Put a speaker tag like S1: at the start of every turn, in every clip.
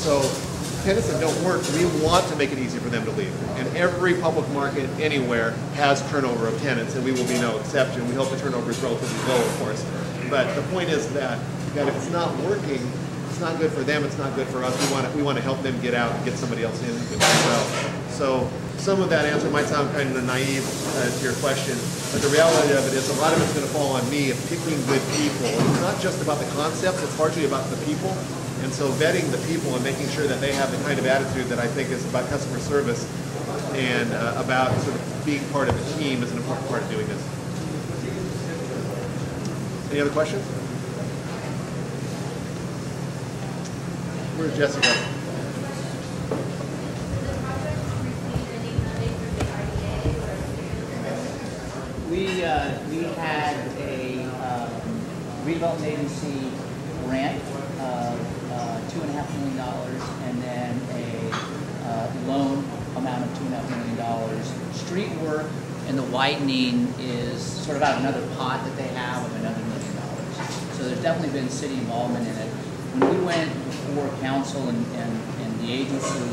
S1: So tenants that don't work, we want to make it easy for them to leave. And every public market anywhere has turnover of tenants, and we will be no exception. We hope the turnover is relatively low, of course. But the point is that if it's not working, it's not good for them, it's not good for us. We want to help them get out and get somebody else in as well. So some of that answer might sound kind of naive to your question, but the reality of it is a lot of it's going to fall on me of picking good people. It's not just about the concepts, it's largely about the people. And so vetting the people and making sure that they have the kind of attitude that I think is about customer service and about sort of being part of a team is an important part of doing this. Any other questions? Where's Jessica?
S2: We had a redevelopment agency grant of $2.5 million and then a loan amount of $2.5 million. Street work and the widening is sort of out of another pot that they have of another $1 million. So there's definitely been city involvement in it. When we went before council and the agency,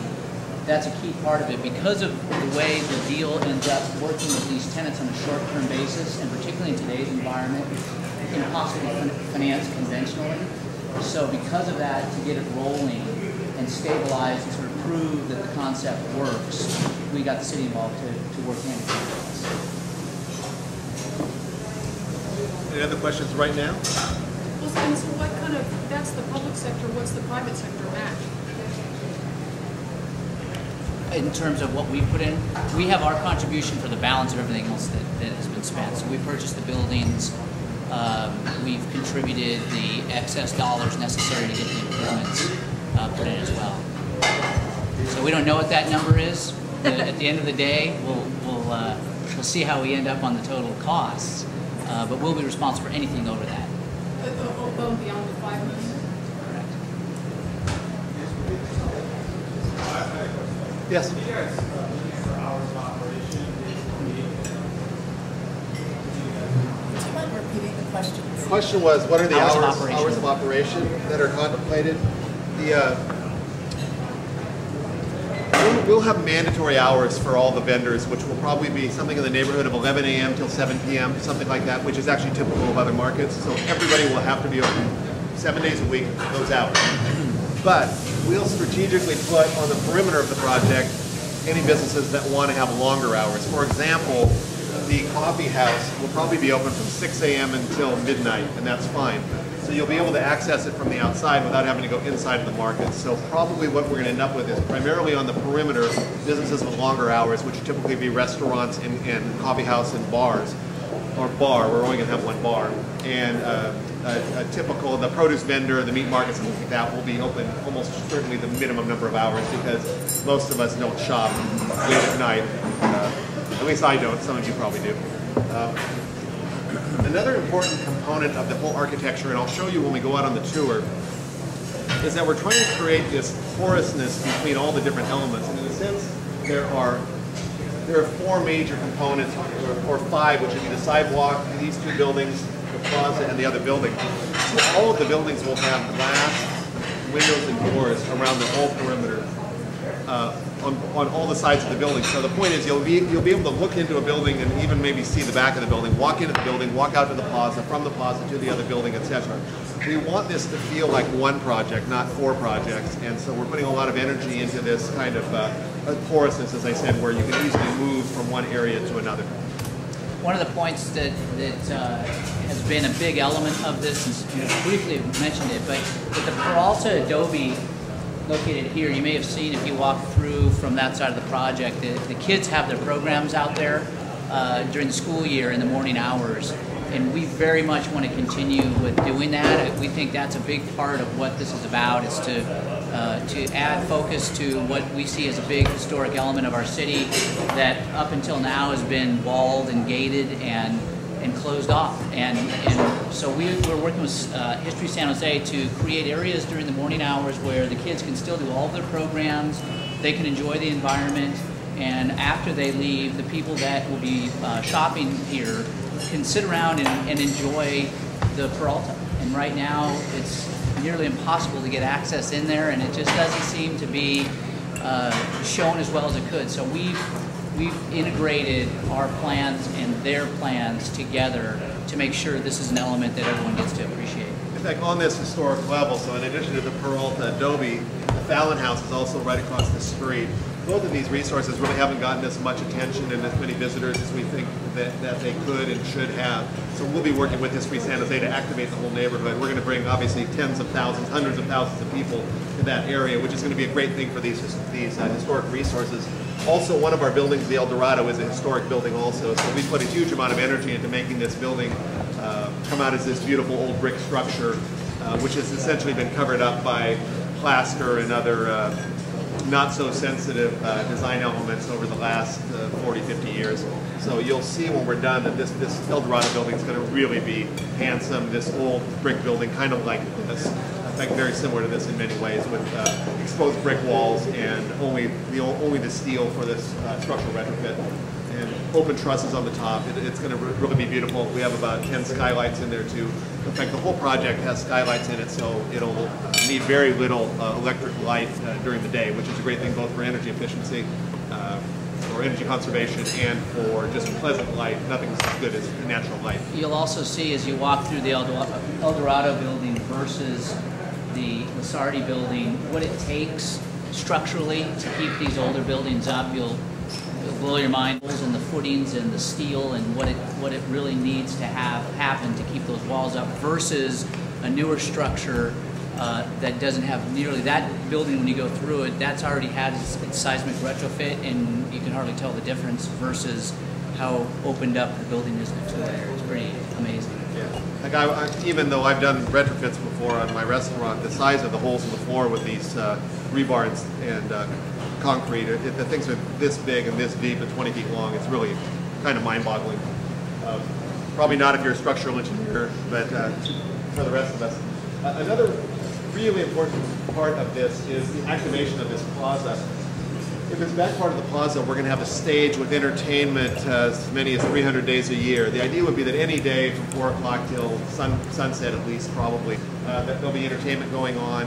S2: that's a key part of it because of the way the deal ends up working with these tenants on a short-term basis, and particularly in today's environment, impossible to finance conventionally. So because of that, to get it rolling and stabilize and sort of prove that the concept works, we got the city involved to work hand in hand with us.
S1: Any other questions right now?
S3: Well, and so what kind of, that's the public sector, what's the private sector match?
S2: In terms of what we put in, we have our contribution for the balance of everything else that has been spent. So we purchased the buildings, we've contributed the excess dollars necessary to get the improvements put in as well. So we don't know what that number is. At the end of the day, we'll see how we end up on the total costs, but we'll be responsible for anything over that.
S3: Above and beyond the $5 million?
S2: Correct.
S1: Yes.
S4: For hours of operation,
S5: Would you mind repeating the question?
S1: The question was, what are the hours
S2: of
S1: operation that are contemplated? We'll have mandatory hours for all the vendors, which will probably be something in the neighborhood of 11 a.m. till 7 p.m., something like that, which is actually typical of other markets. So everybody will have to be open 7 days a week, those hours. But we'll strategically put on the perimeter of the project any businesses that want to have longer hours. For example, the coffee house will probably be open from 6 a.m. until midnight, and that's fine. So you'll be able to access it from the outside without having to go inside of the market. So probably what we're going to end up with is primarily on the perimeter, businesses with longer hours, which would typically be restaurants and coffee house and bars, or bar. We're only going to have one bar. And a typical, the produce vendor, the meat markets, and like that will be open almost certainly the minimum number of hours because most of us don't shop late at night. At least I don't. Some of you probably do. Another important component of the whole architecture, and I'll show you when we go out on the tour, is that we're trying to create this porousness between all the different elements. And in a sense, there are 4 major components, or 5, which would be the sidewalk, these 2 buildings, the plaza, and the other building. So all of the buildings will have glass, windows, and doors around the whole perimeter. On all the sides of the building. So the point is you'll be able to look into a building and even maybe see the back of the building, walk into the building, walk out to the plaza, from the plaza to the other building, etc. We want this to feel like one project, not 4 projects, and so we're putting a lot of energy into this kind of porousness, as I said, where you can easily move from one area to another.
S2: One of the points that has been a big element of this, and you briefly mentioned it, but with the Peralta Adobe located here, you may have seen if you walk through from that side of the project, the kids have their programs out there during the school year in the morning hours, and we very much want to continue with doing that. We think that's a big part of what this is about, is to add focus to what we see as a big historic element of our city that up until now has been walled and gated and closed off. And so we're working with History San Jose to create areas during the morning hours where the kids can still do all of their programs, they can enjoy the environment, and after they leave, the people that will be shopping here can sit around and enjoy the Peralta. And right now, it's nearly impossible to get access in there, and it just doesn't seem to be shown as well as it could. So we've integrated our plans and their plans together to make sure this is an element that everyone gets to appreciate.
S1: In fact, on this historic level, so in addition to the Peralta Adobe, the Fallon House is also right across the street. Both of these resources really haven't gotten as much attention and as many visitors as we think that they could and should have. So we'll be working with History San Jose to activate the whole neighborhood. We're going to bring obviously tens of thousands, hundreds of thousands of people to that area, which is going to be a great thing for these historic resources. Also, one of our buildings, the El Dorado, is a historic building also. So we put a huge amount of energy into making this building come out as this beautiful old brick structure, which has essentially been covered up by plaster and other not so sensitive design elements over the last 40, 50 years. So you'll see when we're done that this El Dorado building is going to really be handsome. This old brick building, kind of like this, in fact very similar to this in many ways, with exposed brick walls and only the steel for this structural retrofit. And open trusses on the top. It's going to really be beautiful. We have about 10 skylights in there too. In fact, the whole project has skylights in it, so it'll need very little electric light during the day, which is a great thing both for energy efficiency, for energy conservation, and for just pleasant light. Nothing's as good as natural light.
S2: You'll also see as you walk through the El Dorado building versus the Lasardi building, what it takes structurally to keep these older buildings up. It'll blow your mind, and the footings and the steel and what it really needs to have happen to keep those walls up versus a newer structure that doesn't have nearly that building. When you go through it, that's already had its seismic retrofit, and you can hardly tell the difference versus how opened up the building is next door there. It's pretty amazing.
S1: Yeah, like even though I've done retrofits before on my restaurant, the size of the holes in the floor with these rebar and concrete, the things are this big and this deep and 20 feet long. It's really kind of mind-boggling. Probably not if you're a structural engineer, but for the rest of us. Another really important part of this is the activation of this plaza. In this back part of the plaza, we're going to have a stage with entertainment as many as 300 days a year. The idea would be that any day from 4 o'clock till sunset at least, probably, that there'll be entertainment going on.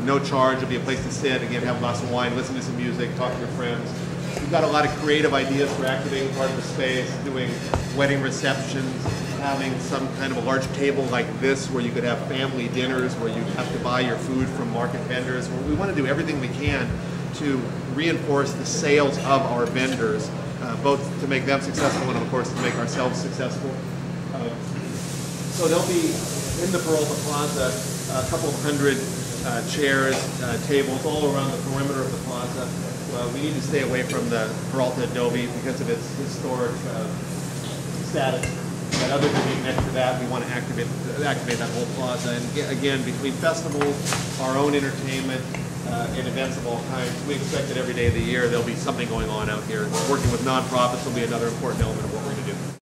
S1: No charge. There'll be a place to sit, again, have a glass of wine, listen to some music, talk to your friends. We've got a lot of creative ideas for activating part of the space, doing wedding receptions, having some kind of a large table like this where you could have family dinners, where you have to buy your food from market vendors. We want to do everything we can to reinforce the sales of our vendors, both to make them successful and, of course, to make ourselves successful. So there'll be, in the Peralta Plaza, a couple of hundred chairs, tables all around the perimeter of the plaza. We need to stay away from the Peralta Adobe because of its historic status. But other than being next to that, we want to activate that whole plaza. And again, between festivals, our own entertainment, and events of all kinds, we expect that every day of the year there'll be something going on out here. Working with nonprofits will be another important element of what we're going to do.